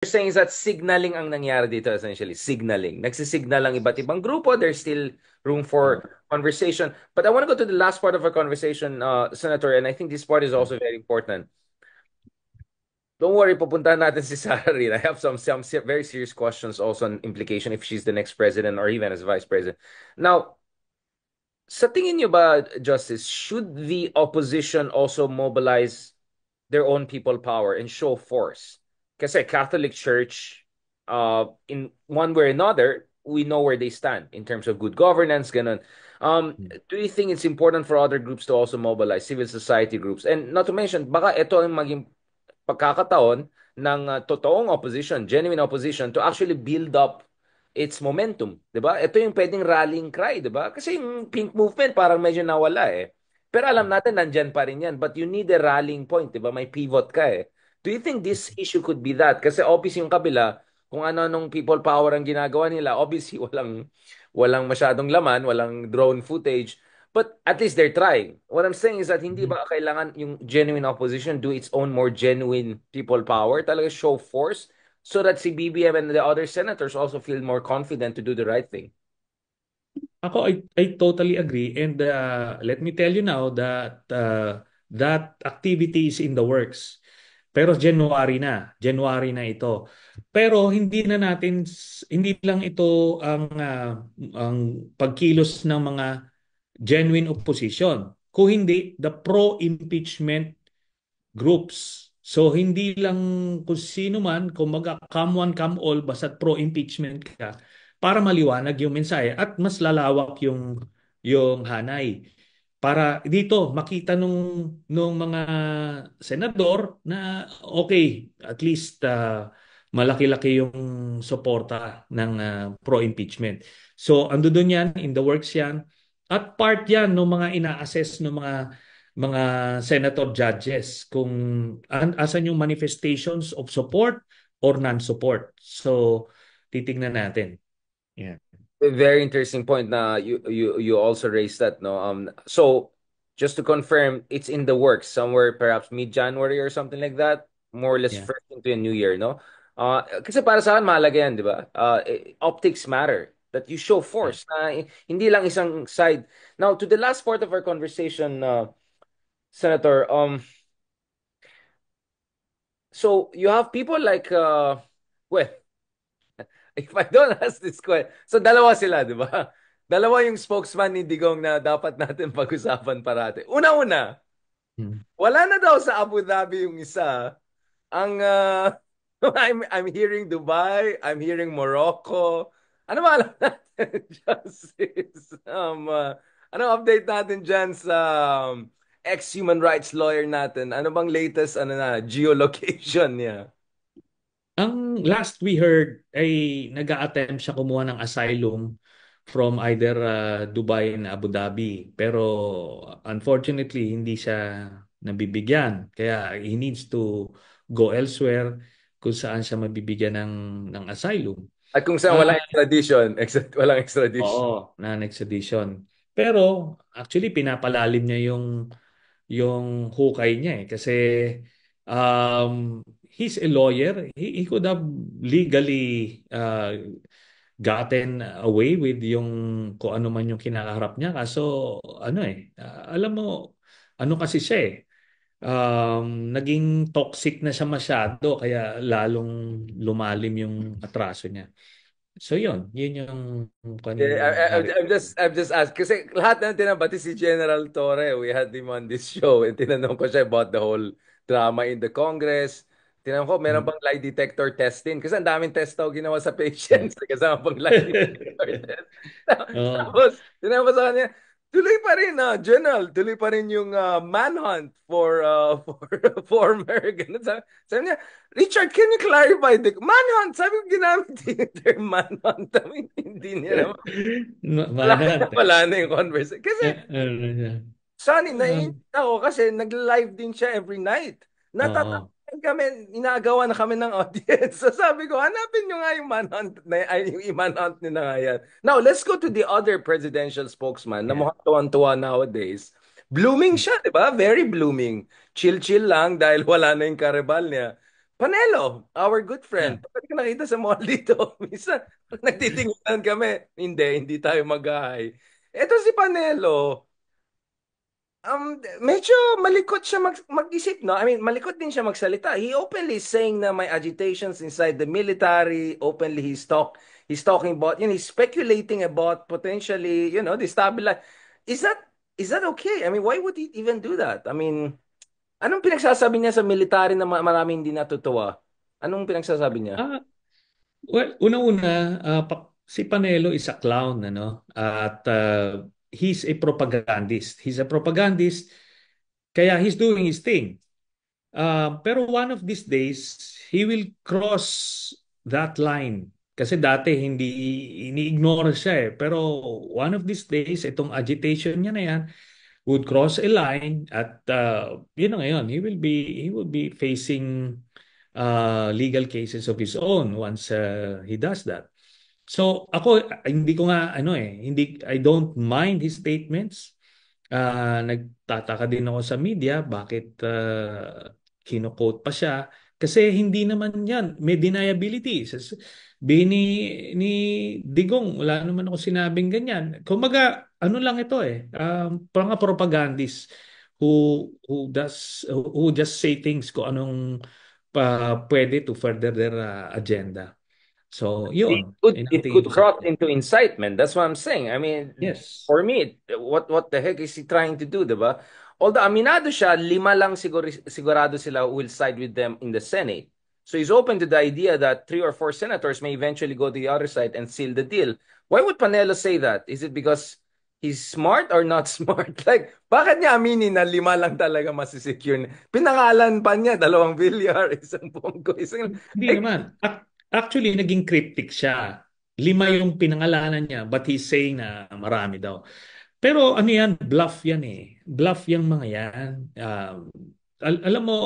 saying is that signaling ang nangyari dito essentially. Signaling. Nagsisignal ang iba't ibang grupo. There's still room for conversation. But I want to go to the last part of our conversation, Senator, and I think this part is also very important. Don't worry, pupuntahan natin si Sarah Reid. I have some very serious questions also on implication if she's the next president or even as vice president. Now, sa tingin niyo ba, Justice, should the opposition also mobilize their own people power and show force? Kasi Catholic Church, in one way or another, we know where they stand in terms of good governance, ganun. Do you think it's important for other groups to also mobilize, civil society groups? And not to mention, baka ito ang maging pagkakataon ng totoong opposition, genuine opposition, to actually build up its momentum, 'di ba? Ito yung pwedeng rallying cry, 'di ba? Kasi yung pink movement parang medyo nawala eh. Pero alam natin nandyan pa rin yan, but you need a rallying point, 'di ba? May pivot ka eh. Do you think this issue could be that? Kasi obviously yung kabila, kung ano-anong people power ang ginagawa nila, obviously walang masyadong laman, walang drone footage. But at least they're trying. What I'm saying is that hindi ba kailangan yung genuine opposition do its own more genuine people power, talaga show force so that si BBM and the other senators also feel more confident to do the right thing. I totally agree. And let me tell you now that that activity is in the works. Pero January na ito. Pero hindi lang ito ang pagkilos ng mga genuine opposition. Kung hindi, the pro-impeachment groups. So hindi lang kung sino man, kung come one, come all, basta pro-impeachment ka, para maliwanag yung mensahe at mas lalawak yung hanay. Para dito makita nung mga senador na okay, at least malaki-laki yung suporta ng pro-impeachment. So ando doon yan, in the works yan. At part yan ng mga ina-assess ng mga senator judges kung asan yung manifestations of support or non-support. So titingnan natin. Yeah. A very interesting point na you also raised that, no? So just to confirm, it's in the works somewhere perhaps mid-January or something like that, more or less Yeah. first into a new year, no? Kasi para sa akin mahalaga yan, di ba? Optics matter. That you show Yeah. force na hindi lang isang side. Now, to the last part of our conversation, Senator, so you have people like, well, if I don't ask this question, so dalawa sila, di ba? Dalawa yung spokesman ni Digong na dapat natin pag-usapan parati. Una-una, Hmm. wala na daw sa Abu Dhabi yung isa. Ang I'm hearing Dubai, I'm hearing Morocco. Ano ba alam natin, Justice? Ano update natin dyan sa ex-human rights lawyer natin? Ano bang latest geolocation niya? Ang last we heard ay nag-a-attempt siya kumuha ng asylum from either Dubai and Abu Dhabi. Pero unfortunately, hindi siya nabibigyan. Kaya he needs to go elsewhere kung saan siya mabibigyan ng asylum. At kung saan Ah, walang extradition, walang extradition. oo, non-extradition. Pero actually pinapalalim niya yung hukay niya eh kasi he's a lawyer. He could have legally gotten away with yung kung ano man yung kinakaharap niya. Kaso ano alam mo, ano kasi siya naging toxic na siya masyado kaya lalong lumalim yung atraso niya. So yun yung Yeah, kanina nangyari. I'm just asked. Kasi lahat ng tinabati si General Torre, we had him on this show and tinanong ko siya about the whole drama in the Congress. Tinanong ko, meron Mm. bang lie detector testing? Kasi ang daming test daw ginawa sa patients. Kasama pang lie detector test. Oo. Tapos, tinanong ko sa kanya, tuloy pa rin, General, tuloy pa rin yung manhunt for former, ganun. Sabi niya, Richard, can you clarify the manhunt? Sabi ko, ginamit yung term manhunt. I mean, hindi niya naman. Wala na, Manhunt. wala na yung conversation. Kasi, Ano siya? Sunny, Ah, naiinit ako kasi nag-live din siya every night. oo. Natatakot kami, inagawa na kami ng audience. So sabi ko, hanapin nyo nga yung manhunt na ay, yung manhunt nyo na nga yan. Now, let's go to the other presidential spokesman na Yeah. mukhang tuwan-tuwa nowadays. Blooming siya, di ba? Very blooming. Chill-chill lang dahil wala na yung karibal niya. Panelo, our good Yeah. friend. Bakit ka nakita sa mall dito? Minsan, nagtitinginan kami. Hindi tayo mag-hi. Ito si Panelo, medyo malikot siya mag-isip, no? I mean, malikot din siya magsalita. He openly is saying na may agitations inside the military. Openly, he's talking about, he's speculating about potentially, destabilize. Is that, is that okay? I mean, why would he even do that? I mean, anong pinagsasabi niya sa military na maraming hindi natutuwa? Anong pinagsasabi niya? Ah, well, una-una, si Panelo is a clown, ano? At he's a propagandist. He's a propagandist, kaya he's doing his thing. Pero one of these days, he will cross that line. Kasi dati hindi ini-ignore siya eh. Pero one of these days, itong agitation niya na yan would cross a line at yun na ngayon, he will be facing legal cases of his own once he does that. So ako hindi ko nga ano eh, hindi I don't mind his statements. Nagtataka din ako sa media bakit kino-quote pa siya kasi hindi naman yan may deniability. Ni Digong wala naman ako sinabing ganyan. Kumbaga ano lang ito eh, mga propagandist who just say things ko anong pwede to further their agenda. So, yun. Yun ang It tingin could ko sa cross kanya. into incitement. That's what I'm saying. I mean, Yes. for me, what the heck is he trying to do, diba? Although aminado siya, lima lang sigurado sila who will side with them in the Senate. So he's open to the idea that three or four senators may eventually go to the other side and seal the deal. Why would Panelo say that? Is it because he's smart or not smart? Like, bakit niya aminin na lima lang talaga masisecure? Pinangalan pa niya, 2 bilyar, isang Bonggo, isang... Hindi Like, naman. Actually, naging cryptic siya. 5 yung pinangalanan niya, but he's saying na marami daw. Pero ano yan, bluff yan eh. Bluff yung mga yan. Alam mo,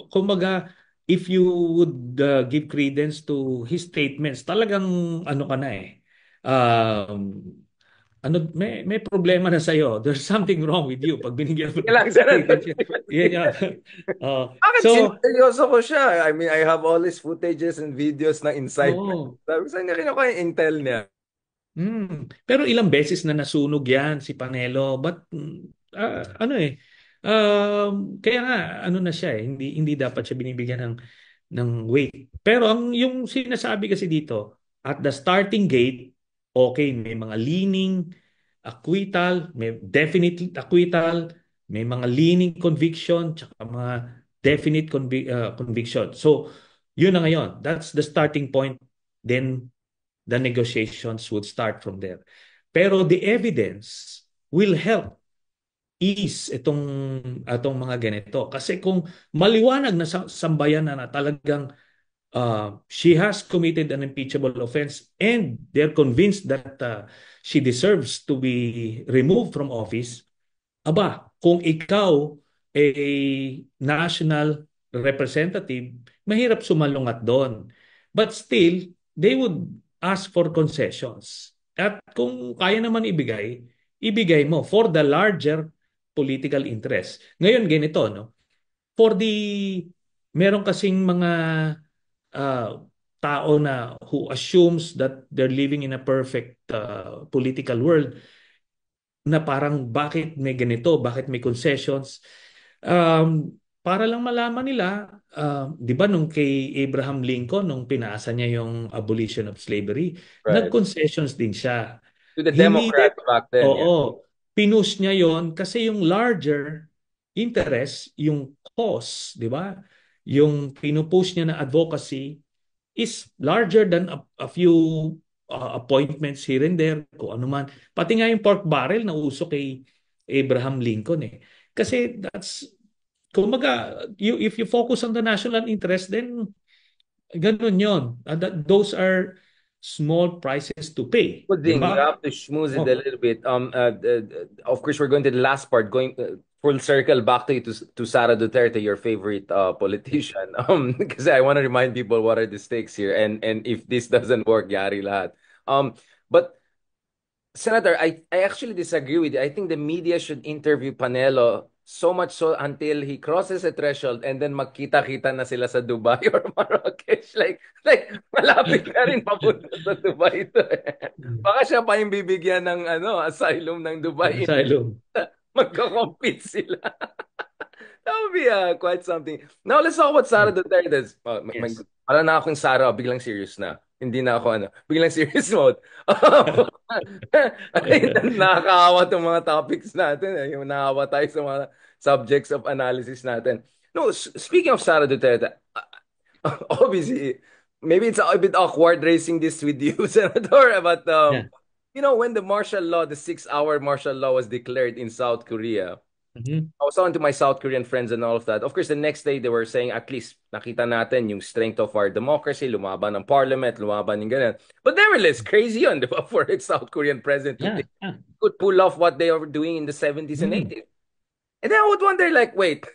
kumbaga, if you would give credence to his statements, talagang ano ka na eh. Um, may problema na sa'yo. There's something wrong with you pag binigyan mo sige ng lang, Senator. credence. Yan yan. Bakit So, sineryoso ko siya? I mean, I have all his footages and videos na incitement. oo. Sabi ko, saan niya kinuha yung intel niya? Pero ilang beses na nasunog yan si Panelo. But ano eh, kaya nga ano na siya eh, hindi dapat siya binibigyan ng weight. Pero yung sinasabi kasi dito, at the starting gate, okay, may mga leaning acquittal, may definite acquittal, may mga leaning conviction, tsaka mga definite conviction. So, yun na ngayon. That's the starting point. Then the negotiations would start from there. Pero the evidence will help ease itong mga ganito. Kasi kung maliwanag na sambayan na talagang she has committed an impeachable offense and they're convinced that she deserves to be removed from office, aba, kung ikaw national representative, mahirap sumalungat doon. But still, they would ask for concessions. At kung kaya naman ibigay mo for the larger political interest. Ngayon, ganito, no? For the, meron kasing mga uh, tao na who assumes that they're living in a perfect political world na parang bakit may ganito, bakit may concessions. Para lang malaman nila, 'di ba nung kay Abraham Lincoln nung pinaasa niya yung abolition of slavery, Right. nag-concessions din siya. To the Hindi Democrats back then, yeah. oo, pinush niya yon kasi yung larger interest, yung cause, 'di ba? Yung pinupush niya na advocacy is larger than a few appointments here and there, kung ano man. Pati nga yung pork barrel na uso kay Abraham Lincoln eh. Kasi kumbaga, if you focus on the national interest, then ganun yon. Those are small prices to pay. Di Puding, you ba? have to schmooze it a Oh. little bit. Of course, we're going to the last part, going full circle back to you to Sara Duterte, your favorite politician. Because I want to remind people what are the stakes here, and if this doesn't work, yari lahat. But Senator, I actually disagree with you. I think the media should interview Panelo So much so until he crosses a threshold and then magkita-kita na sila sa Dubai or Marrakesh. Like malapit na rin papunta sa Dubai ito eh. Baka siya pa yung bibigyan ng asylum ng Dubai. Asylum. Magko-compete sila. That would be quite something. Now, let's talk about Sara Duterte. Yes. Para na akong Sara, biglang serious na. Hindi na ako biglang serious mode. Ay, nakakaawa itong mga topics natin. Yung nakawa tayo sa mga subjects of analysis natin. No, speaking of Sara Duterte, obviously, maybe it's a bit awkward racing this with you, Senator, but Yeah. when the martial law, the 6-hour martial law was declared in South Korea, Mhm. I was talking to my South Korean friends and all of that. Of course, the next day they were saying at least nakita natin yung strength of our democracy, lumaban ng parliament, lumaban ng ganyan. But nevertheless, crazy yun, di ba? For a South Korean president to Yeah. think Yeah. could pull off what they were doing in the 70s and Mhm. 80s. And then I would wonder, like, wait,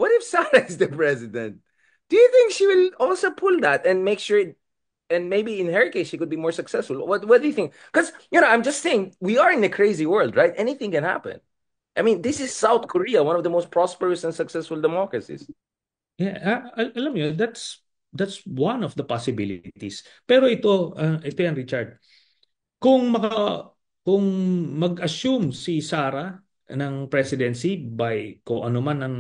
what if Sarah is the president? Do you think she will also pull that and make sure, and maybe in her case, she could be more successful? What do you think? Because, I'm just saying, we are in a crazy world, right? Anything can happen. I mean, this is South Korea, one of the most prosperous and successful democracies. Yeah, alam mo yun, that's one of the possibilities. Pero ito yan, Richard. Kung maka kung mag-assume si Sara ng presidency by kung ano man ang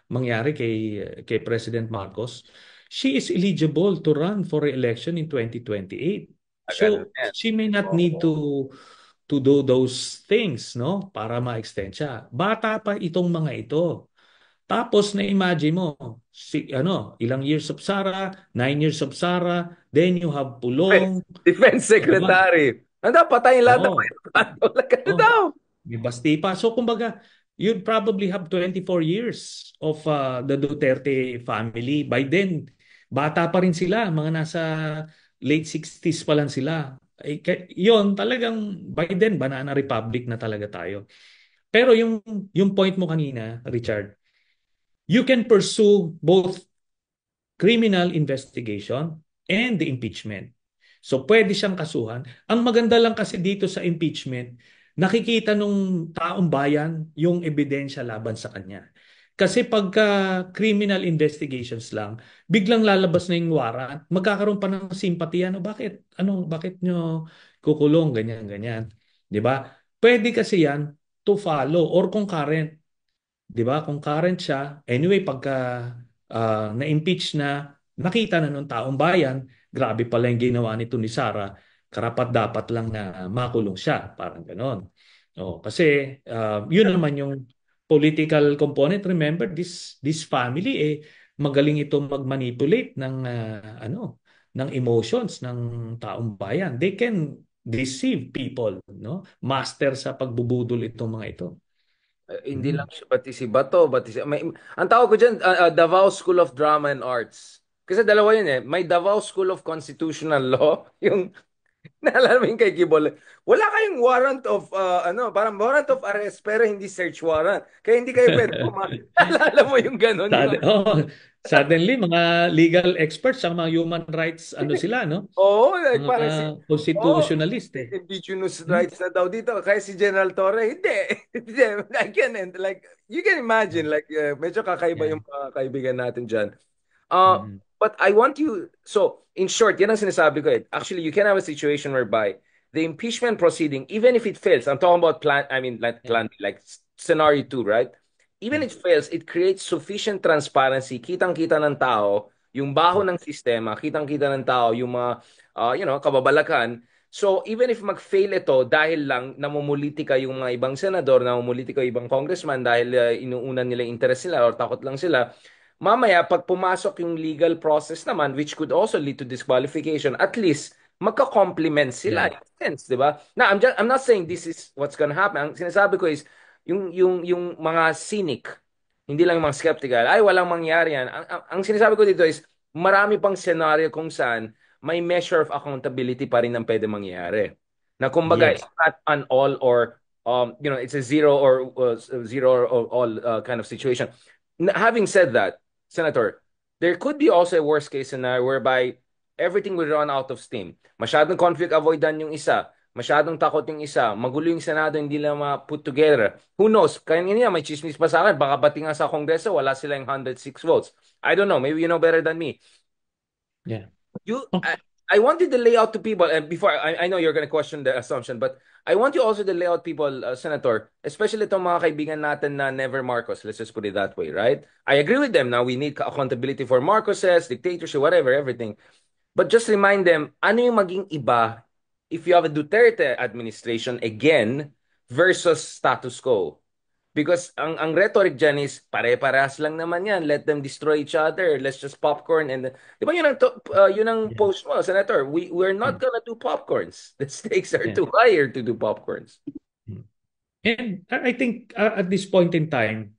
mangyari kay President Marcos, she is eligible to run for re-election in 2028. Ganun So yan. she may not need Oo. to do those things, no, para ma-extend siya. Bata pa itong mga ito. Tapos na-imagine mo, ilang years of Sara, 9 years of Sara, then you have Defense, Pulong, Defense di ba? Secretary. Ano daw, patayin lahat ng Oo. mga Ilocano. Ano Oh, daw? may basti pa. So kumbaga, you'd probably have 24 years of the Duterte family. By then, bata pa rin sila, mga nasa late 60s pa lang sila. Yon talagang by then banana republic na talaga tayo. Pero yung point mo kanina, Richard, you can pursue both criminal investigation and the impeachment. So pwede siyang kasuhan. Ang maganda lang kasi dito sa impeachment, nakikita nung taong bayan yung ebidensya laban sa kanya. Kasi pagka criminal investigations lang, biglang lalabas na yung warrant, magkakaroon pa ng simpatiya. Bakit nyo kukulong, ganyan, ganyan. 'Di ba? Pwede kasi yan to follow or concurrent. 'Di ba? Kung current siya, anyway, pagka na-impeach na, nakita na ng taong bayan, grabe pala yung ginawa nito ni Sara, karapat dapat lang na makulong siya, parang ganon. Kasi yun naman yung political component. Remember, this family magaling ito mag-manipulate ng emotions ng taong bayan. They can deceive people, no? Master sa pagbubudol itong mga ito. Hindi lang Mhm. siya, pati si Bato, ang tawag ko dyan, Davao School of Drama and Arts. Kasi dalawa yun eh. May Davao School of Constitutional Law, yung naalala mo yung kay Kibol. Wala kayong warrant of, parang warrant of arrest, pero hindi search warrant. Kaya hindi kayo pwede pumasok. Naalala mo yung ganun, yung Suddenly, mga legal experts sa mga human rights, sila, no? Oo, like Mga parang oh, constitutionalist eh. indigenous Hmm? rights na daw dito. Kaya si General Torre, hindi. Hindi. I can't, like, you can imagine, like, medyo kakaiba Yeah. yung mga kaibigan natin dyan. Mhm. But I want you, so in short, yan ang sinasabi ko eh. Actually, you can have a situation whereby the impeachment proceeding, even if it fails, I'm talking about Yeah. like scenario two, right? Even Yeah. if it fails, it creates sufficient transparency. Kitang-kita ng tao, yung baho Yeah. ng sistema, kitang-kita ng tao, yung mga, kababalakan. So, even if mag-fail ito, dahil lang namumulitika yung mga ibang senador, namumulitika yung ibang congressman dahil inuunan nila yung interest nila or takot lang sila, mamaya, pag pumasok yung legal process naman, which could also lead to disqualification, at least, magka-complement sila. Yeah. In a sense, di ba? Now, I'm not saying this is what's gonna happen. Ang sinasabi ko is, yung mga cynic, hindi lang yung mga skeptical, ay, walang mangyari yan. Ang sinasabi ko dito is, marami pang scenario kung saan may measure of accountability pa rin ang pwede mangyari. Na kumbaga, it's Yes. not an all or, it's a zero or all kind of situation. Having said that, Senator, there could be also a worst case scenario whereby everything will run out of steam. Masyadong conflict avoidant yung isa. masyadong takot yung isa, magulo yung Senado, hindi lang ma-put together. Who knows? Kanina may chismis pa sa akin, baka pati nga sa Kongreso, wala silang 106 votes. I don't know, maybe you know better than me. Yeah. You, Oh, I wanted to lay out to people, and before I know you're going to question the assumption, but I want you also to lay out people, Senator, especially itong mga kaibigan natin na never Marcos. Let's just put it that way, right? I agree with them. Now we need accountability for Marcoses, dictatorship, whatever, everything. But just remind them, ano yung maging iba if you have a Duterte administration again versus status quo? Because ang rhetoric dyan is pare-parehas lang naman yan. Let them destroy each other. Let's just popcorn and di ba yun ang yeah. post mo, Senator? We're not gonna do popcorns. The stakes are Yeah. too higher to do popcorns. And I think at this point in time,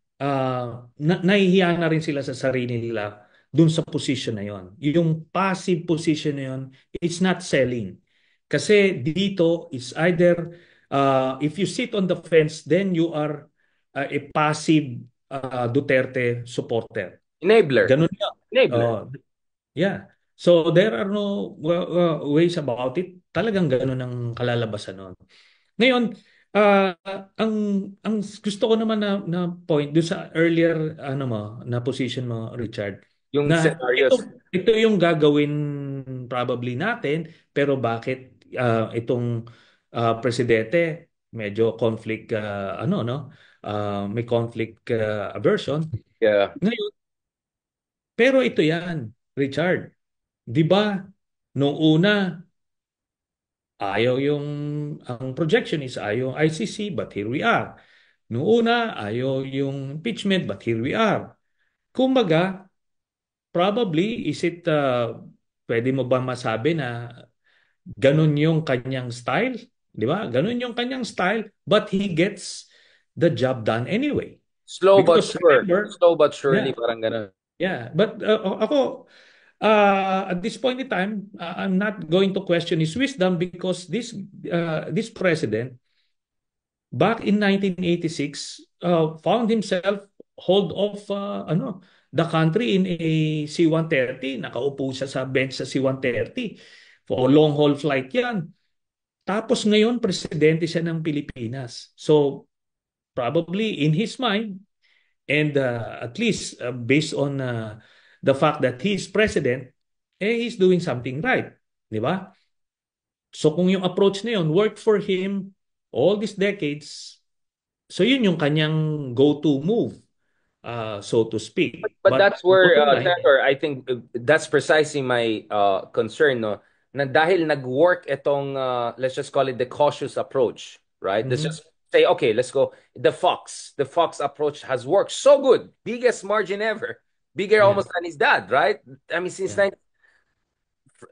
nahihiya na rin sila sa sarili nila dun sa position na yon. Yung passive position na yon, it's not selling. Kasi dito, it's either if you sit on the fence, then you are a passive Duterte supporter. Enabler. Ganun yan. Enabler. Uh, yeah. So there are no ways about it. Talagang ganun ang kalalabasan nun. Ngayon, ah, ang ang gusto ko naman na point do sa earlier ano mo na position mo, Richard, Yung na scenarios. ito yung gagawin probably natin, pero bakit itong presidente medyo conflict ano no may conflict aversion. Yeah. Ngayon, pero ito yan, Richard. 'Di ba? Noong una ayaw yung ang projection is ayaw yung ICC, but here we are. Noong una ayaw yung impeachment, but here we are. Kumbaga, probably is it pwede mo ba masabi na ganun yung kanyang style? 'Di ba? Ganun yung kanyang style, but he gets the job done anyway. Slow but Because sure. remember, Slow but surely, yeah, parang ganun. yeah. But ako, at this point in time, I'm not going to question his wisdom because this president back in 1986 found himself hold of the country in a C-130. Nakaupo siya sa bench sa C-130 for long haul flight yan. Tapos ngayon presidente siya ng Pilipinas. So probably in his mind and at least based on the fact that he's president, he's doing something right. Di ba? So kung yung approach na yun worked for him all these decades, so yun yung kanyang go-to move, so to speak. But But that's where, bottom line, Senator, I think that's precisely my concern, no? Na dahil nag-work itong, let's just call it the cautious approach, right? Let's mhm, just say, okay, let's go. The Fox approach has worked so good. Biggest margin ever. Bigger yeah, almost than his dad, right? I mean, since yeah.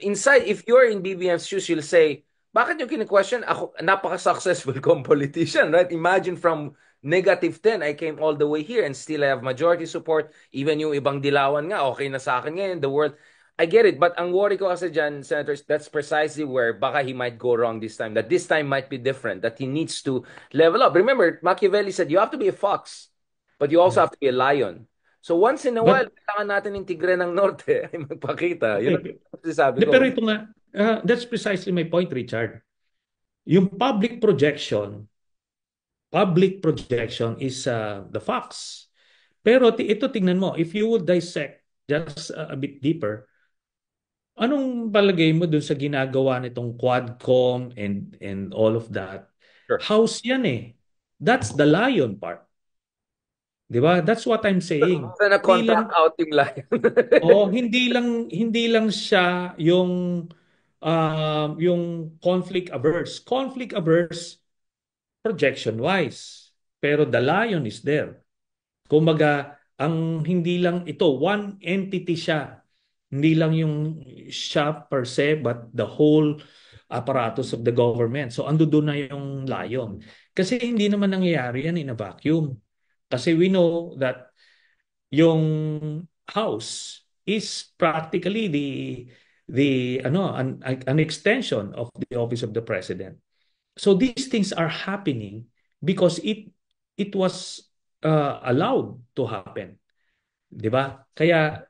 inside, if you're in BBM's shoes, you'll say, bakit yung kine-question? Ako, napaka-successful kong politician, right? Imagine from -10, I came all the way here and still I have majority support. Even yung ibang dilawan nga, okay na sa akin ngayon, the world. I get it, but ang worry ko kasi dyan, Senators, that's precisely where baka he might go wrong this time. That this time might be different, that he needs to level up. Remember, Machiavelli said, you have to be a fox, but you also Yeah. have to be a lion. So once in a while, But kailangan natin yung tigre ng norte ay magpakita. Yun ang okay, sabi pero ko. ito nga, that's precisely my point, Richard. Yung public projection is the facts. Pero ito tingnan mo, if you would dissect just a bit deeper, anong palagay mo dun sa ginagawa nitong Quadcom and all of that? Sure. House yan eh. That's the lion part. 'Di ba? That's what I'm saying. Basta Hindi lang na-contract out yung lion. hindi lang siya yung conflict averse. Conflict averse projection wise. Pero the lion is there. Kumbaga, ang hindi lang ito, one entity siya. Hindi lang yung siya per se, but the whole apparatus of the government. So, ando doon na yung lion. Kasi hindi naman nangyayari yan in a vacuum. Kasi we know that yung house is practically the an extension of the office of the president. So these things are happening because it was allowed to happen, 'di ba? Kaya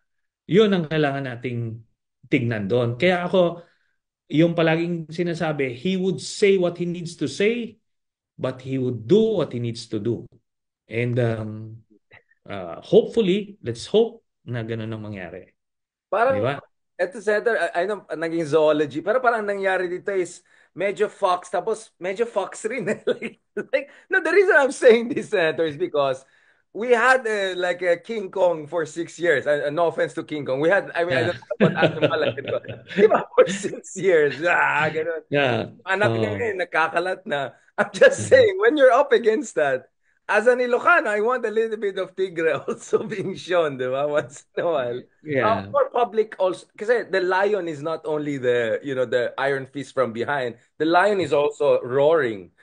'yun ang kailangan nating tignan doon. Kaya ako yung palaging sinasabi, he would say what he needs to say, but he would do what he needs to do. And hopefully, let's hope na ganun ang mangyari. Di Parang, ba? eto Senator, I know, naging zoology, pero parang nangyari dito is medyo fox, tapos medyo fox rin. No, the reason I'm saying this, Senator, is because we had like a King Kong for 6 years. No offense to King Kong. We had, I mean, I Yeah. don't know what animal like it was. Di ba, for 6 years. Ganun. Yeah. Anak niya ngayon, nakakalat na. I'm just saying, when you're up against that, as an Ilocano, I want a little bit of tigre also being shown, di ba? Once in a while. Yeah. For public also, kasi the lion is not only the iron fist from behind. The lion is also roaring.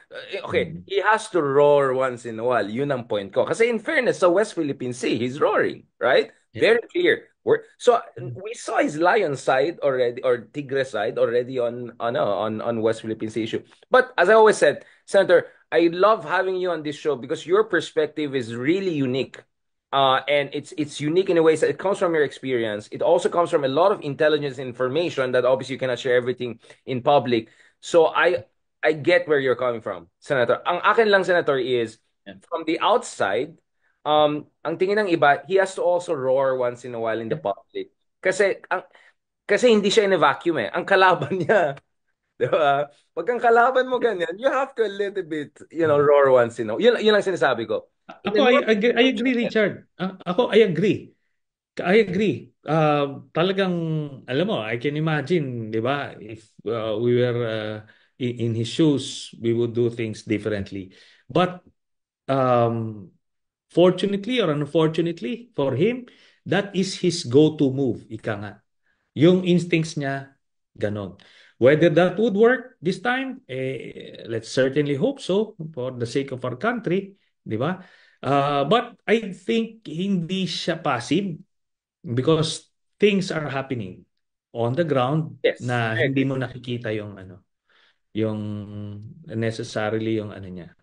Okay, Mm. he has to roar once in a while. Yun ang point ko. Kasi in fairness, sa West Philippine Sea, he's roaring, right? Yeah. Very clear. So we saw his lion side already, or tigre side already on West Philippine Sea issue. But as I always said, Senator, I love having you on this show because your perspective is really unique. And it's unique in a way that it comes from your experience. It also comes from a lot of intelligence information that obviously you cannot share everything in public. So I get where you're coming from, Senator. Ang akin lang, Senator, is Yeah. from the outside, ang tingin ng iba, he has to also roar once in a while in the public. Kasi hindi siya in a vacuum eh. Ang kalaban niya, di ba? Pag ang kalaban mo ganyan, you have to a little bit, roar once in a while. Yun lang sinasabi ko. In Ako, a I agree, Richard. Ako, I agree. I agree. Talagang, alam mo, I can imagine, di ba? If we were in his shoes, we would do things differently. But um, fortunately or unfortunately for him, that is his go-to move, ika nga. Yung instincts niya, ganon. Whether that would work this time, let's certainly hope so for the sake of our country, di ba? But I think hindi siya passive because things are happening on the ground yes, na I hindi agree. mo nakikita yung yung necessarily yung niya.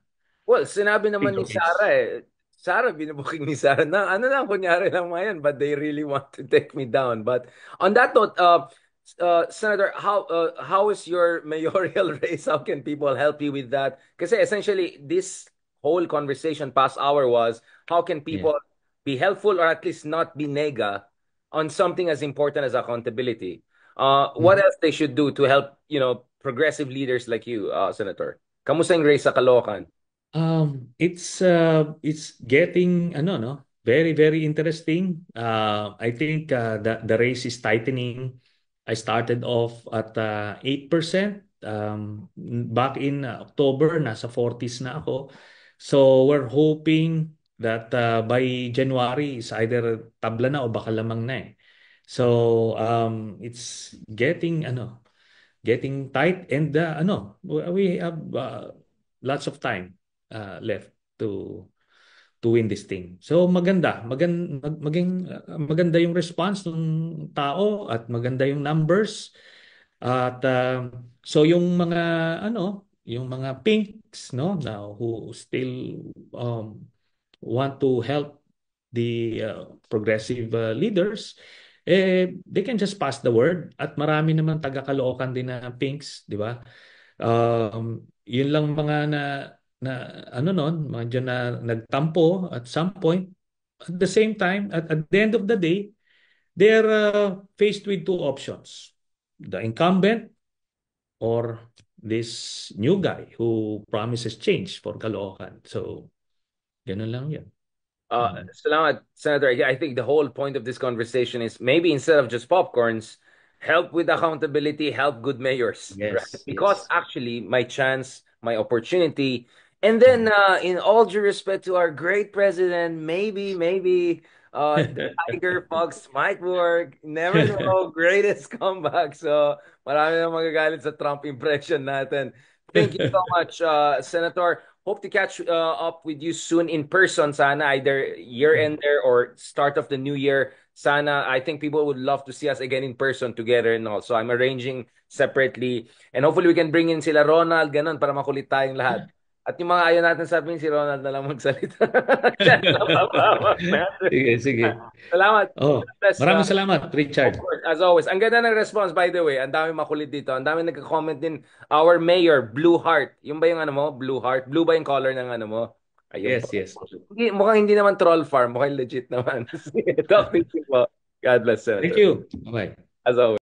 Well, sinabi naman ni Fingerprints. Sarah Sarah, binubuking ni Sarah na ano lang, kunyari lang mga yan, but they really want to take me down. But on that note, Senator, how is your mayoral race? How can people help you with that? Kasi essentially, this whole conversation past hour was, how can Yeah. people be helpful or at least not be nega on something as important as accountability? What Mhm. else they should do to help, progressive leaders like you, Senator? Kamusta yung race sa Caloocan? It's getting no very very interesting. I think the race is tightening. I started off at 8%. Back in October, nasa 40s na ako. So we're hoping that by January is either tabla na o baka lamang na eh. So it's getting tight and we have lots of time left to win this thing. So maganda yung response ng tao at maganda yung numbers at so yung mga yung mga pinks no now who still want to help the progressive leaders they can just pass the word at marami naman taga-Caloocan din na pinks, di ba? Yun lang mga na ano noon, mga dyan na nagtampo at some point. At the same time, at the end of the day, they're faced with two options. The incumbent or this new guy who promises change for Caloocan. So, ganun lang yan. Mm. Salamat, Senator. Yeah, I think the whole point of this conversation is maybe instead of just popcorns, help with accountability, help good mayors, right? Yes, Because yes. actually, my chance, my opportunity, and then Mm. in all due respect to our great president, maybe the Tiger Fox might work. Never know. Greatest comeback. So, marami na magagalit sa Trump impression natin. Thank you so much, Senator. Hope to catch up with you soon in person, sana, either year-end there or start of the new year. Sana, I think people would love to see us again in person together and all. So I'm arranging separately. And hopefully we can bring in sila Ronald, ganun, para makulit tayong lahat. At yung mga ayaw natin sabihin, si Ronald na lang magsalita. Diyan sa babawag natin. Sige, sige. Salamat. Oh, God bless. maraming salamat, Of Richard. course, as always. Ang ganda ng response, by the way. Ang dami makulit dito. Ang dami nagka-comment din. Our mayor, Blue Heart. Yung ba yung ano mo? Blue Heart? Blue ba yung color ng ano mo? Ayun po. Yes, yes. Mukhang hindi naman troll farm. Mukhang legit naman. Talk to you po. God bless, Thank Senator. you. Bye. As always.